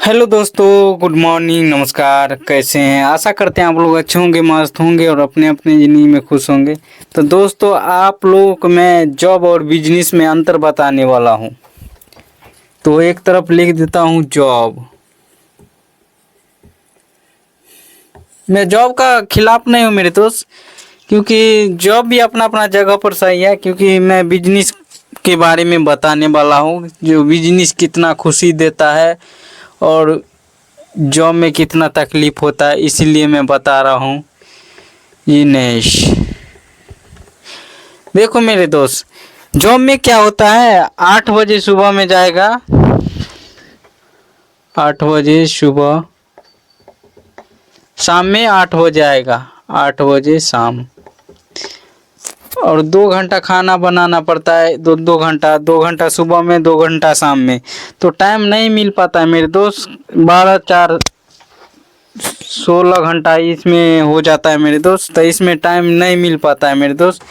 Hello दोस्तों, good morning, नमस्कार। कैसे हैं? आशा करते हैं आप लोग अच्छे होंगे, मस्त होंगे और अपने अपने ज़िंदगी में खुश होंगे। तो दोस्तों, आप लोगों को मैं जॉब और बिजनेस में अंतर बताने वाला हूं। तो एक तरफ लिख देता हूं जॉब। मैं जॉब का खिलाफ नहीं हूं मेरे दोस्त, क्योंकि जॉब भी अपना अपना जगह पर सही है। क्योंकि मैं बिजनेस के बारे में बताने वाला हूं, जो बिजनेस कितना खुशी देता है और जॉब में कितना तकलीफ होता है, इसीलिए मैं बता रहा हूँ। इनेश, देखो मेरे दोस्त, जॉब में क्या होता है, 8 बजे सुबह में जाएगा, 8 बजे सुबह, शाम में 8 बजे आएगा, 8 बजे शाम। और 2 घंटा खाना बनाना पड़ता है, दो घंटा, 2 घंटा सुबह में, 2 घंटा शाम में। तो टाइम नहीं मिल पाता है मेरे दोस्त। 12 4 16 घंटा इसमें हो जाता है मेरे दोस्त। तो इसमें टाइम नहीं मिल पाता है मेरे दोस्त।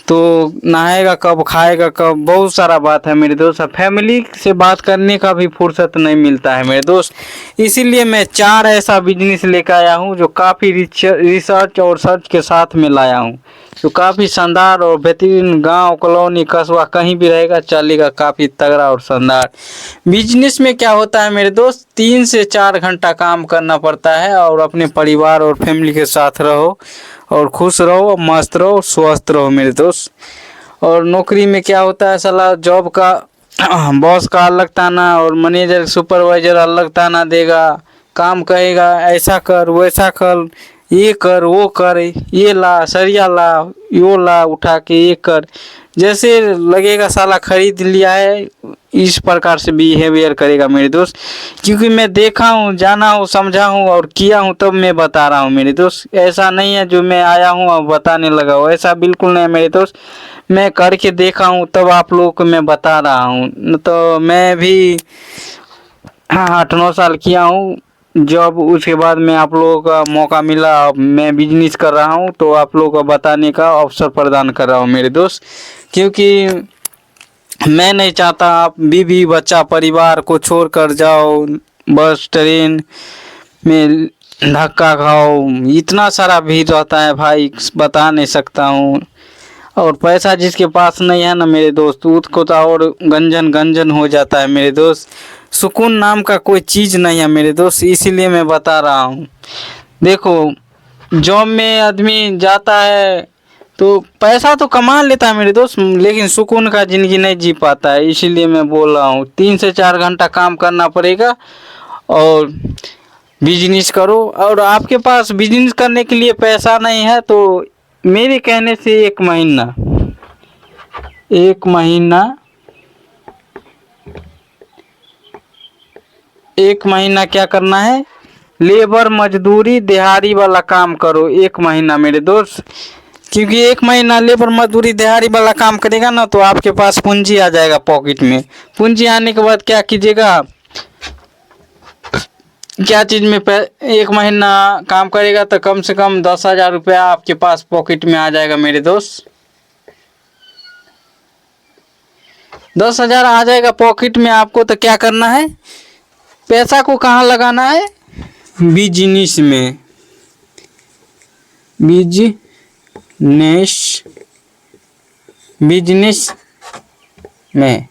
तो नहाएगा कब, खाएगा कब, बहुत सारा बात है मेरे दोस्त। फैमिली से बात करने का भी फुर्सत नहीं मिलता है मेरे दोस्त। इसीलिए मैं 4 ऐसा बिजनेस लेकर आया हूँ जो काफ़ी रिसर्च और सर्च के साथ में लाया हूँ, जो काफ़ी शानदार और बेहतरीन, गांव कॉलोनी कस्बा कहीं भी रहेगा चलेगा, काफ़ी तगड़ा और शानदार। बिजनेस में क्या होता है मेरे दोस्त, 3 से 4 घंटा काम करना पड़ता है और अपने परिवार और फैमिली के साथ रहो और खुश रहो, मस्त रहो, स्वस्थ रहो मेरे दोस्त। और नौकरी में क्या होता है, साला जॉब का बॉस का अलग ताना और मैनेजर सुपरवाइजर अलग ताना देगा। काम कहेगा ऐसा कर, वैसा कर, ये कर, वो कर, ये ला, सरिया ला, यो ला, उठा के ये कर, जैसे लगेगा साला खरीद लिया है, इस प्रकार से बिहेवियर करेगा मेरे दोस्त। क्योंकि मैं देखा हूँ, जाना हूँ, समझा हूँ और किया हूँ, तब मैं बता रहा हूँ मेरे दोस्त। ऐसा नहीं है जो मैं आया हूँ और बताने लगा हूँ, ऐसा बिल्कुल नहीं है मेरे दोस्त। मैं करके देखा हूँ तब आप लोगों को मैं बता रहा हूँ। न तो मैं भी 8 9 साल किया हूँ जॉब, उसके बाद में आप लोगों का मौका मिला, अब मैं बिजनेस कर रहा हूँ तो आप लोगों को बताने का अवसर प्रदान कर रहा हूँ मेरे दोस्त। क्योंकि मैं नहीं चाहता आप बीवी बच्चा परिवार को छोड़ कर जाओ, बस ट्रेन में धक्का खाओ। इतना सारा भीड़ रहता है भाई, बता नहीं सकता हूँ। और पैसा जिसके पास नहीं है ना मेरे दोस्त, उसको तो और गंजन गंजन हो जाता है मेरे दोस्त। सुकून नाम का कोई चीज़ नहीं है मेरे दोस्त, इसीलिए मैं बता रहा हूँ। देखो, जॉब में आदमी जाता है तो पैसा तो कमा लेता है मेरे दोस्त, लेकिन सुकून का ज़िंदगी नहीं जी पाता है। इसीलिए मैं बोल रहा हूँ 3 से 4 घंटा काम करना पड़ेगा और बिजनेस करो। और आपके पास बिजनेस करने के लिए पैसा नहीं है तो मेरे कहने से 1 महीना, 1 महीना, 1 महीना क्या करना है, लेबर मजदूरी दिहाड़ी वाला काम करो 1 महीना मेरे दोस्त। क्योंकि 1 महीना लेबर मजदूरी दिहाड़ी वाला काम करेगा ना तो आपके पास पूंजी आ जाएगा पॉकेट में। पूंजी आने के बाद क्या कीजिएगा, क्या चीज़ में 1 महीना काम करेगा तो कम से कम 10,000 रुपया आपके पास पॉकेट में आ जाएगा मेरे दोस्त। 10,000 आ जाएगा पॉकेट में आपको, तो क्या करना है, पैसा को कहाँ लगाना है, बिजनेस में। बिजनेस, बिजनेस में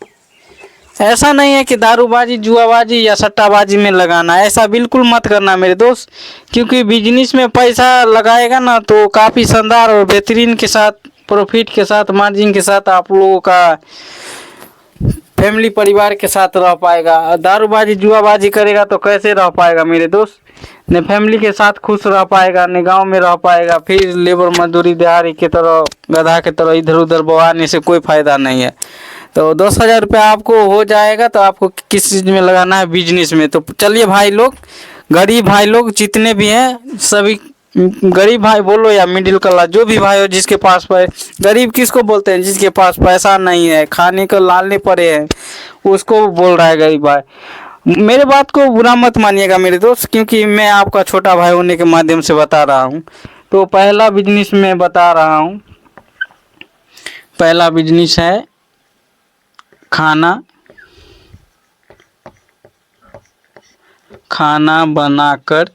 ऐसा नहीं है कि दारूबाजी जुआबाजी या सट्टाबाजी में लगाना, ऐसा बिल्कुल मत करना मेरे दोस्त। क्योंकि बिजनेस में पैसा लगाएगा ना तो काफ़ी शानदार और बेहतरीन के साथ, प्रॉफिट के साथ, मार्जिन के साथ आप लोगों का फैमिली परिवार के साथ रह पाएगा। दारूबाजी जुआबाजी करेगा तो कैसे रह पाएगा मेरे दोस्त, न फैमिली के साथ खुश रह पाएगा, न गांव में रह पाएगा। फिर लेबर मजदूरी दिहाड़ी की तरह, गधा की तरह इधर उधर बवाने से कोई फ़ायदा नहीं है। तो 10,000 रुपया आपको हो जाएगा तो आपको किस चीज़ में लगाना है, बिजनेस में। तो चलिए भाई लोग, गरीब भाई लोग जितने भी हैं सभी, गरीब भाई बोलो या मिडिल क्लास, जो भी भाई हो जिसके पास गरीब किसको बोलते हैं, जिसके पास पैसा नहीं है, खाने को लालने पड़े हैं, उसको बोल रहा है गरीब भाई। मेरे बात को बुरा मत मानिएगा मेरे दोस्त, क्योंकि मैं आपका छोटा भाई होने के माध्यम से बता रहा हूँ। तो पहला बिजनेस मैं बता रहा हूँ, पहला बिजनेस है खाना, खाना बनाकर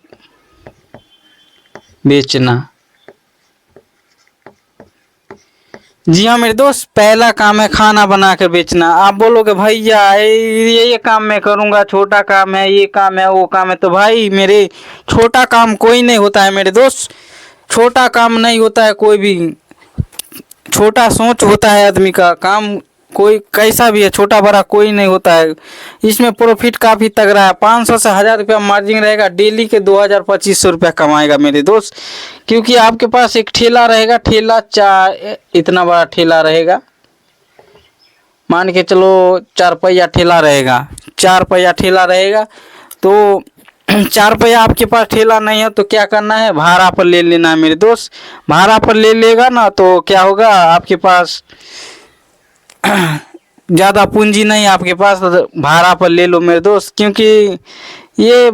बेचना। जी हाँ मेरे दोस्त, पहला काम है खाना बनाकर बेचना। आप बोलोगे भैया ये काम मैं करूँगा, छोटा काम है, ये काम है, वो काम है, तो भाई मेरे छोटा काम कोई नहीं होता है मेरे दोस्त। छोटा काम नहीं होता है कोई भी। छोटा सोच होता है आदमी का। काम कोई कैसा भी है, छोटा बड़ा कोई नहीं होता है। इसमें प्रॉफिट काफ़ी तगड़ा है। 500 से 1000 रुपया मार्जिन रहेगा। डेली के 2000-2500 रुपया कमाएगा मेरे दोस्त। क्योंकि आपके पास एक ठेला रहेगा, ठेला इतना बड़ा ठेला रहेगा, मान के चलो 4 पहिया ठेला रहेगा, 4 पहिया ठेला रहेगा। तो 4 पहिया आपके पास ठेला नहीं है तो क्या करना है, भाड़ा पर ले लेना है मेरे दोस्त। भाड़ा पर ले लेगा ना तो क्या होगा, आपके पास ज़्यादा पूंजी नहीं है आपके पास, तो भाड़ा पर ले लो मेरे दोस्त। क्योंकि ये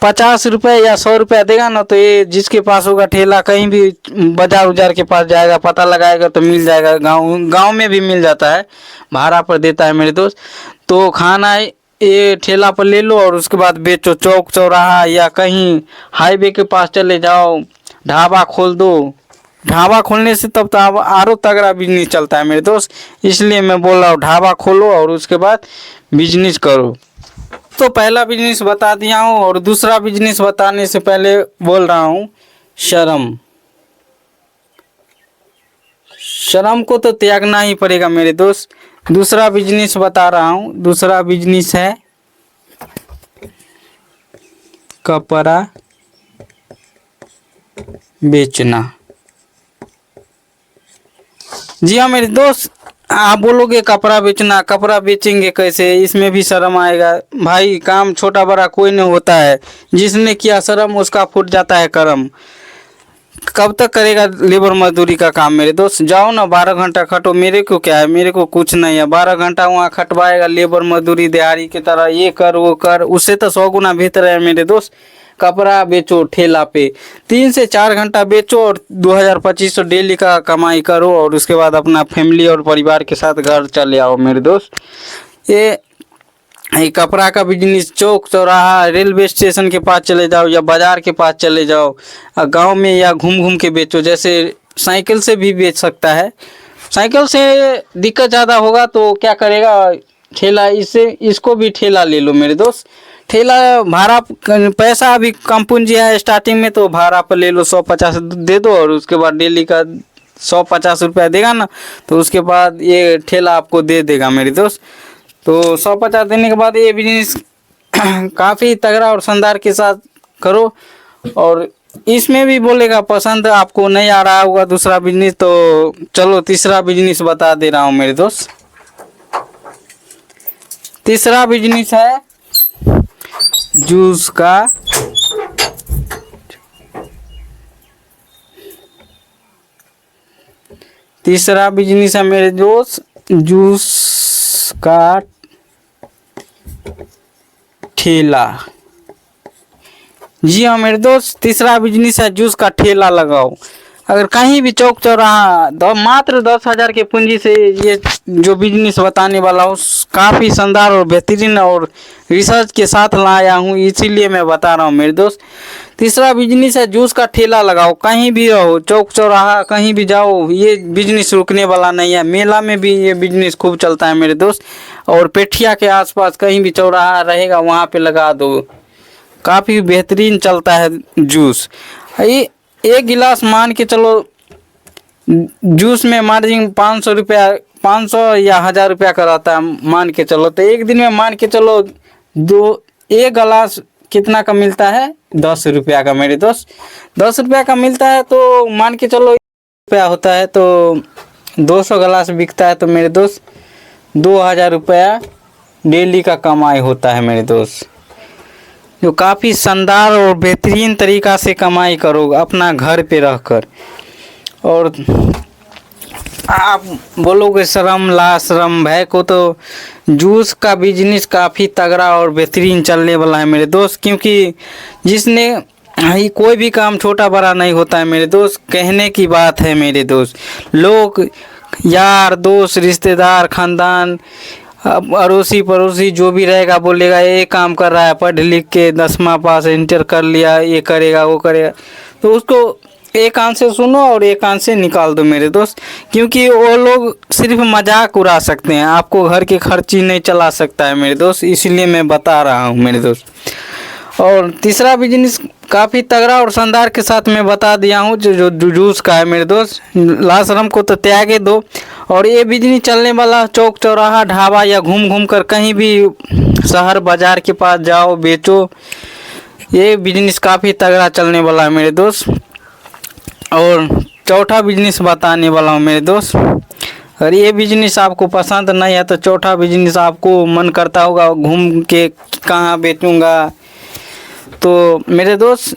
50 रुपये या 100 रुपया देगा ना, तो ये जिसके पास होगा ठेला, कहीं भी बाजार उजार के पास जाएगा, पता लगाएगा तो मिल जाएगा। गांव में भी मिल जाता है, भाड़ा पर देता है मेरे दोस्त। तो खाना ये ठेला पर ले लो और उसके बाद बेचो। चौक चौराहा या कहीं हाईवे के पास चले जाओ, ढाबा खोल दो। ढाबा खोलने से तब तो अब आरो तगड़ा बिजनेस चलता है मेरे दोस्त। इसलिए मैं बोल रहा हूँ ढाबा खोलो और उसके बाद बिजनेस करो। तो पहला बिजनेस बता दिया हूँ, और दूसरा बिजनेस बताने से पहले बोल रहा हूँ शर्म। शर्म को तो त्यागना ही पड़ेगा मेरे दोस्त। दूसरा बिजनेस बता रहा हूँ। दूसरा बिजनेस है कपड़ा बेचना। जी हाँ मेरे दोस्त, आप बोलोगे कपड़ा बेचना, कपड़ा बेचेंगे कैसे, इसमें भी शर्म आएगा। भाई काम छोटा बड़ा कोई नहीं होता है। जिसने किया शर्म उसका फूट जाता है करम। कब तक करेगा लेबर मजदूरी का काम मेरे दोस्त। जाओ ना 12 घंटा खटो। मेरे को क्या है, मेरे को कुछ नहीं है। 12 घंटा वहाँ खटवाएगा लेबर मजदूरी दिहाड़ी की तरह, ये कर वो कर। उससे तो 100 गुना बेहतर है मेरे दोस्त कपड़ा बेचो ठेला पे। 3 से 4 घंटा बेचो और 2000-2500 डेली का कमाई करो, और उसके बाद अपना फैमिली और परिवार के साथ घर चले आओ मेरे दोस्त। ये कपड़ा का बिजनेस चौक चौराहा, रेलवे स्टेशन के पास चले जाओ या बाज़ार के पास चले जाओ, गांव में या घूम घूम के बेचो। जैसे साइकिल से भी बेच सकता है। साइकिल से दिक्कत ज़्यादा होगा तो क्या करेगा, ठेला, इसको भी ठेला ले लो मेरे दोस्त। ठेला भाड़ा पैसा अभी कम पूंजी है स्टार्टिंग में, तो भाड़ा पर ले लो। 150 दे दो और उसके बाद डेली का 150 रुपया देगा ना, तो उसके बाद ये ठेला आपको दे देगा मेरे दोस्त। तो 150 देने के बाद ये बिजनेस काफ़ी तगड़ा और शानदार के साथ करो। और इसमें भी बोलेगा पसंद आपको नहीं आ रहा होगा दूसरा बिजनेस, तो चलो तीसरा बिजनेस बता दे रहा हूँ मेरे दोस्त। तीसरा बिजनेस है जूस का। तीसरा बिजनेस है मेरे दोस्त जूस का ठेला। जी हाँ मेरे दोस्त, तीसरा बिजनेस है जूस का ठेला लगाओ। अगर कहीं भी चौक चौराहा, मात्र 10,000 के पूंजी से ये जो बिजनेस बताने वाला हूँ काफ़ी शानदार और बेहतरीन और रिसर्च के साथ लाया हूँ, इसीलिए मैं बता रहा हूँ मेरे दोस्त। तीसरा बिजनेस है जूस का ठेला लगाओ। कहीं भी रहो, चौक चौराहा कहीं भी जाओ, ये बिजनेस रुकने वाला नहीं है। मेला में भी ये बिजनेस खूब चलता है मेरे दोस्त। और पेठिया के आसपास कहीं भी चौराहा रहेगा वहाँ पे लगा दो, काफ़ी बेहतरीन चलता है जूस। ये एक गिलास मान के चलो जूस में मार्जिन 500 रुपया, 500 या 1000 रुपया का रहता है मान के चलो। तो एक दिन में मान के चलो एक गिलास कितना का मिलता है, 10 रुपया का मेरे दोस्त। 10 रुपया का मिलता है तो मान के चलो रुपया होता है, तो 200 गिलास बिकता है तो मेरे दोस्त 2000 रुपया डेली का कमाई होता है मेरे दोस्त। जो काफ़ी शानदार और बेहतरीन तरीक़ा से कमाई करो अपना घर पे रहकर। और आप बोलोगे शर्म ला शर्म भय को, तो जूस का बिजनेस काफ़ी तगड़ा और बेहतरीन चलने वाला है मेरे दोस्त। क्योंकि जिसने कोई भी काम छोटा बड़ा नहीं होता है मेरे दोस्त, कहने की बात है मेरे दोस्त। लोग यार दोस्त रिश्तेदार खानदान अब अड़ोसी पड़ोसी जो भी रहेगा बोलेगा ये काम कर रहा है, पढ़ लिख के 10वां पास इंटर कर लिया, ये करेगा वो करेगा, तो उसको एक कान से सुनो और एक कान से निकाल दो मेरे दोस्त। क्योंकि वो लोग सिर्फ मजाक उड़ा सकते हैं, आपको घर के खर्ची नहीं चला सकता है मेरे दोस्त, इसीलिए मैं बता रहा हूँ मेरे दोस्त। और तीसरा बिजनेस काफ़ी तगड़ा और शानदार के साथ मैं बता दिया हूँ, जो जूस का है मेरे दोस्त। लाशरम को तो त्यागे दो, और ये बिजनेस चलने वाला चौक चौराहा ढाबा या घूम घूम कर कहीं भी शहर बाज़ार के पास जाओ बेचो, ये बिजनेस काफ़ी तगड़ा चलने वाला है मेरे दोस्त। और चौथा बिजनेस बताने वाला हूँ मेरे दोस्त, अगर ये बिजनेस आपको पसंद नहीं है तो चौथा बिजनेस आपको मन करता होगा घूम के कहाँ बेचूंगा, तो मेरे दोस्त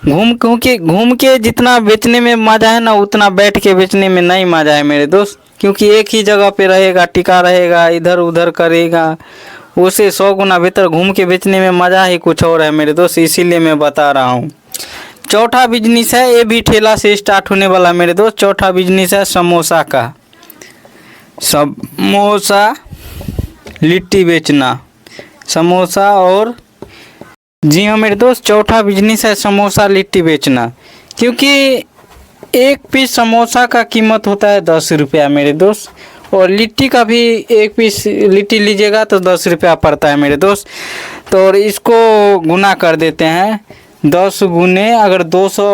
क्योंकि घूम के जितना बेचने में मज़ा है ना, उतना बैठ के बेचने में नहीं मज़ा है मेरे दोस्त। क्योंकि एक ही जगह पे रहेगा, टिका रहेगा, इधर उधर करेगा, उसे 100 गुना बेहतर घूम के बेचने में मज़ा ही कुछ और है मेरे दोस्त, इसीलिए मैं बता रहा हूँ। चौथा बिजनेस है, ये भी ठेला से स्टार्ट होने वाला मेरे दोस्त। चौथा बिजनेस है समोसा का, समोसा लिट्टी बेचना, समोसा और जी हाँ मेरे दोस्त, चौथा बिजनेस है समोसा लिट्टी बेचना। क्योंकि एक पीस समोसा का कीमत होता है 10 रुपया मेरे दोस्त, और लिट्टी का भी एक पीस लिट्टी लीजिएगा तो 10 रुपया पड़ता है मेरे दोस्त। तो और इसको गुना कर देते हैं, 10 गुने अगर 200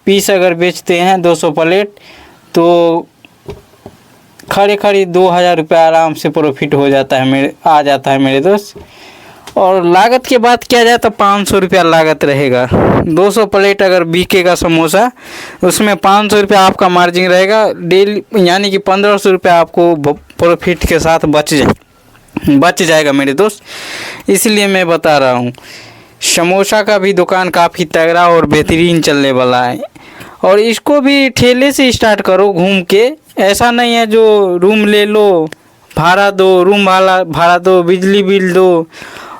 पीस अगर बेचते हैं, 200 प्लेट, तो खड़े खड़ी 2000 रुपया आराम से प्रॉफिट हो जाता है आ जाता है मेरे दोस्त। और लागत की बात किया जाए तो 500 रुपया लागत रहेगा। 200 प्लेट अगर बिकेगा समोसा, उसमें 500 रुपया आपका मार्जिन रहेगा डेली, यानी कि 1500 रुपया आपको प्रॉफिट के साथ बच जाएगा मेरे दोस्त। इसलिए मैं बता रहा हूँ, समोसा का भी दुकान काफ़ी तगड़ा और बेहतरीन चलने वाला है। और इसको भी ठेले से स्टार्ट करो घूम के, ऐसा नहीं है जो रूम ले लो, भाड़ा दो, रूम भाड़ा दो, बिजली बिल दो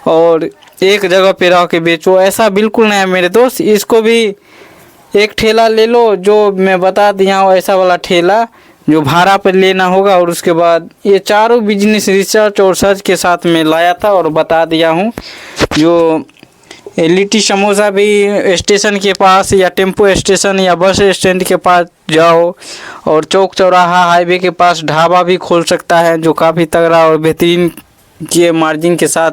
और एक जगह पे रह के बेचो, ऐसा बिल्कुल नहीं है मेरे दोस्त। इसको भी एक ठेला ले लो, जो मैं बता दिया हूँ, ऐसा वाला ठेला जो भाड़ा पर लेना होगा। और उसके बाद ये चारों बिजनेस रिसर्च और सर्च के साथ में लाया था और बता दिया हूँ। जो लिट्टी समोसा भी स्टेशन के पास या टेम्पो स्टेशन या बस स्टैंड के पास जाओ, और चौक चौराहा हाईवे के पास ढाबा भी खोल सकता है, जो काफ़ी तगड़ा और बेहतरीन के मार्जिन के साथ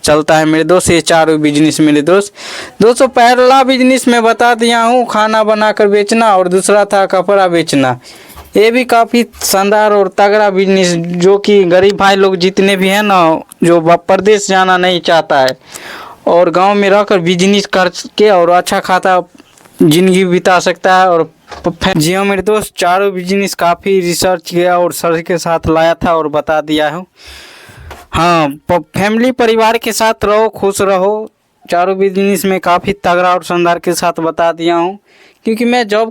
चलता है मेरे दोस्त। ये चारों बिजनेस मेरे दोस्तों पहला बिजनेस मैं बता दिया हूँ, खाना बनाकर बेचना, और दूसरा था कपड़ा बेचना। ये भी काफ़ी शानदार और तगड़ा बिजनेस, जो कि गरीब भाई लोग जितने भी हैं ना, जो प्रदेश जाना नहीं चाहता है और गांव में रहकर बिजनेस करके और अच्छा खाता ज़िंदगी बिता सकता है। और जी हाँ मेरे दोस्त, चारों बिजनेस काफ़ी रिसर्च किया और सर्च के साथ लाया था और बता दिया हूँ। हाँ, फैमिली परिवार के साथ रहो, खुश रहो। चारों बिजनेस में काफ़ी तगड़ा और शानदार के साथ बता दिया हूँ। क्योंकि मैं जॉब